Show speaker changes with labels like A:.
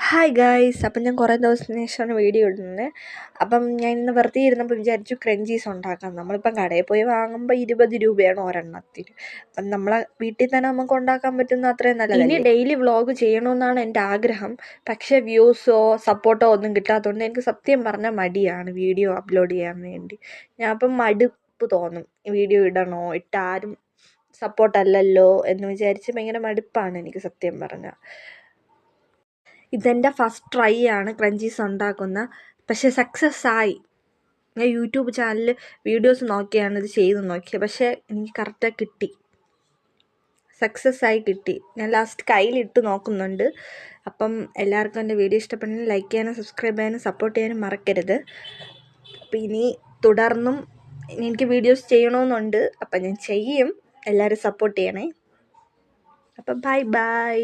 A: Hi guys, അപ്പം ഞാൻ കുറേ ദിവസത്തിന് ശേഷമാണ് വീഡിയോ ഇടുന്നത്. അപ്പം ഞാൻ ഇന്ന് വെറുതെ ഇരുന്നപ്പോൾ വിചാരിച്ചു ക്രഞ്ചീസ് ഉണ്ടാക്കാം. നമ്മളിപ്പം കടയിൽ പോയി വാങ്ങുമ്പോൾ 20 രൂപയാണ് ഒരെണ്ണത്തിന്. അപ്പം നമ്മളെ വീട്ടിൽ തന്നെ നമുക്ക് ഉണ്ടാക്കാൻ പറ്റുന്ന അത്രയും നല്ലതല്ലേ. ഇനി ഡെയിലി വ്ളോഗ് ചെയ്യണമെന്നാണ് എൻ്റെ ആഗ്രഹം. പക്ഷേ വ്യൂസോ സപ്പോർട്ടോ ഒന്നും കിട്ടാത്തതുകൊണ്ട് എനിക്ക് സത്യം പറഞ്ഞാൽ മടിയാണ് വീഡിയോ അപ്ലോഡ് ചെയ്യാൻ വേണ്ടി. ഞാൻ അപ്പം മടുപ്പ് തോന്നും, വീഡിയോ ഇടണോ, ഇട്ടാരും സപ്പോർട്ടല്ലല്ലോ എന്ന് വിചാരിച്ച് ഭയങ്കര മടുപ്പാണ് എനിക്ക് സത്യം പറഞ്ഞാൽ. ഇതെൻ്റെ ഫസ്റ്റ് ട്രൈ ആണ് ക്രഞ്ചീസ് ഉണ്ടാക്കുന്ന. പക്ഷേ സക്സസ് ആയി. ഞാൻ യൂട്യൂബ് ചാനലിൽ വീഡിയോസ് നോക്കിയാണ് ഇത് ചെയ്ത് നോക്കിയത്. പക്ഷേ എനിക്ക് കറക്റ്റായി കിട്ടി, സക്സസ് ആയി കിട്ടി. ഞാൻ ലാസ്റ്റ് കയ്യിലിട്ട് നോക്കുന്നുണ്ട്. അപ്പം എല്ലാവർക്കും എൻ്റെ വീഡിയോ ഇഷ്ടപ്പെടുന്നെങ്കിൽ ലൈക്ക് ചെയ്യാനും സബ്സ്ക്രൈബ് ചെയ്യാനും സപ്പോർട്ട് ചെയ്യാനും മറക്കരുത്. അപ്പം ഇനി തുടർന്നും എനിക്ക് വീഡിയോസ് ചെയ്യണമെന്നുണ്ട്. അപ്പം ഞാൻ ചെയ്യും. എല്ലാവരും സപ്പോർട്ട് ചെയ്യണേ. അപ്പം ബൈ.